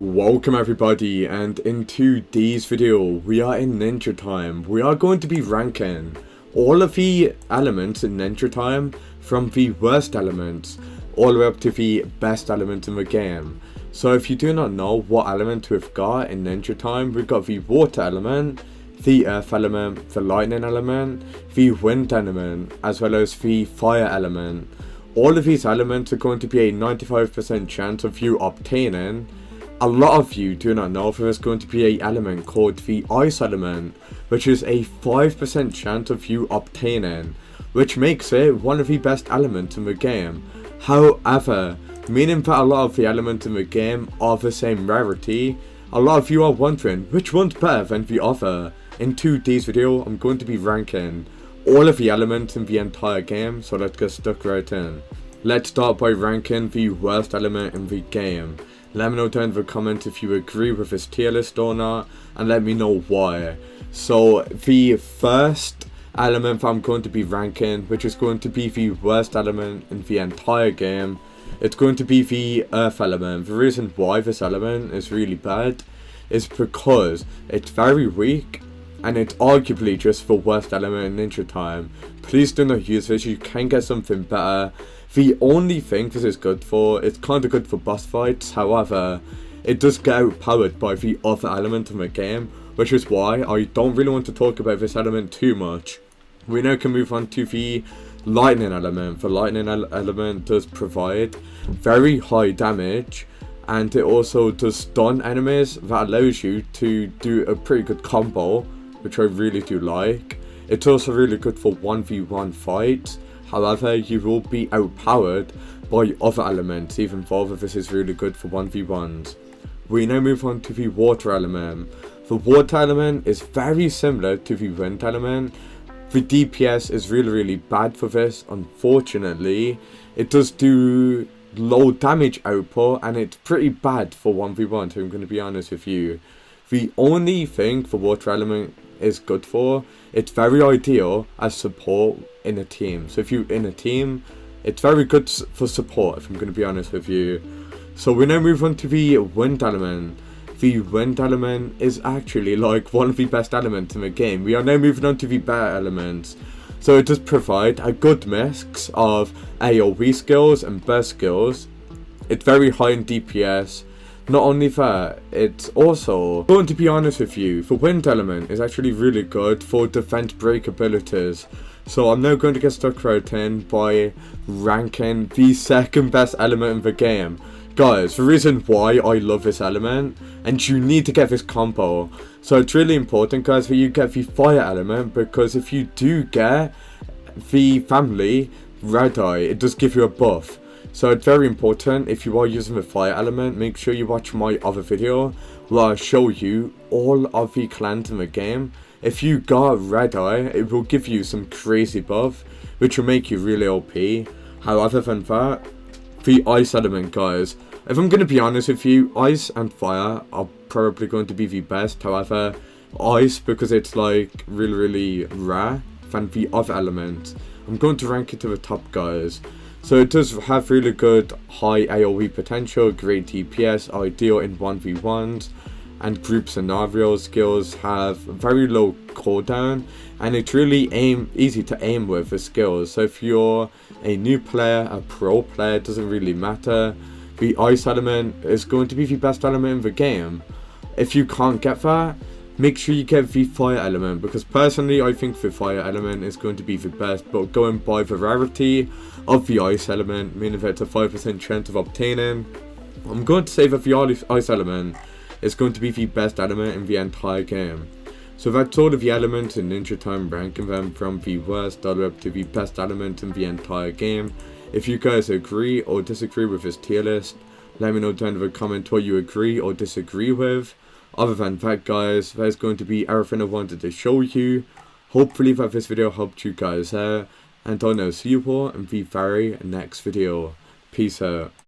Welcome everybody, and in today's video we are in Ninja Time. We are going to be ranking all of the elements in Ninja Time from the worst elements all the way up to the best element in the game. So if you do not know what element we've got in Ninja Time, we've got the water element, the earth element, the lightning element, the wind element, as well as the fire element. All of these elements are going to be a 95% chance of you obtaining. A lot of you do not know there is going to be an element called the ice element, which is a 5% chance of you obtaining, which makes it one of the best elements in the game. However, meaning that a lot of the elements in the game are the same rarity, a lot of you are wondering which one's better than the other. In today's video, I'm going to be ranking all of the elements in the entire game, so let's get stuck right in. Let's start by ranking the worst element in the game. Let me know down in the comments if you agree with this tier list or not, and let me know why. So the first element that I'm going to be ranking, which is going to be the worst element in the entire game, it's going to be the earth element. The reason why this element is really bad is because it's very weak, and it's arguably just the worst element in Ninja Time. Please do not use this, you can get something better. The only thing this is good for, it's kind of good for boss fights, however, it does get outpowered by the other element in the game, which is why I don't really want to talk about this element too much. We now can move on to the lightning element. The lightning element does provide very high damage, and it also does stun enemies that allows you to do a pretty good combo, which I really do like. It's also really good for 1v1 fights. However, you will be outpowered by other elements, even though this is really good for 1v1s. We now move on to the water element. The water element is very similar to the wind element. The DPS is really bad for this, unfortunately. It does do low damage output, and it's pretty bad for 1v1, so I'm going to be honest with you. The only thing the water element is good for, it's very ideal as support in a team. So if you're in a team, it's very good for support, if I'm going to be honest with you. So we now move on to the wind element. The wind element is actually like one of the best elements in the game. We are now moving on to the better elements. So it does provide a good mix of AoE skills and burst skills. It's very high in DPS. Not only that, it's also, going to be honest with you, the wind element is actually really good for defense break abilities. So I'm now going to get stuck right in by ranking the second best element in the game. Guys, the reason why I love this element, and you need to get this combo. So it's really important, guys, that you get the fire element, because if you do get the family red eye, it does give you a buff. So it's very important, if you are using the fire element, make sure you watch my other video where I show you all of the clans in the game. If you got red eye, it will give you some crazy buff, which will make you really OP. However than that, the ice element, guys, if I'm going to be honest with you, ice and fire are probably going to be the best. However, ice, because it's like really rare than the other elements, I'm going to rank it to the top, guys. So it does have really good high AoE potential, great DPS, ideal in 1v1s, and group scenario skills have very low cooldown, and it's really easy to aim with the skills. So if you're a new player, a pro player, it doesn't really matter. The ice element is going to be the best element in the game. If you can't get that, make sure you get the fire element, because personally I think the fire element is going to be the best, but going by the rarity of the ice element, meaning that it's a 5% chance of obtaining, I'm going to say that the ice element is going to be the best element in the entire game. So that's all of the elements in Ninja Time, ranking them from the worst all the way up to the best element in the entire game. If you guys agree or disagree with this tier list, let me know down in the comments what you agree or disagree with. Other than that, guys, that's going to be everything I wanted to show you. Hopefully that this video helped you guys out, and I'll now see you all in the very next video. Peace out.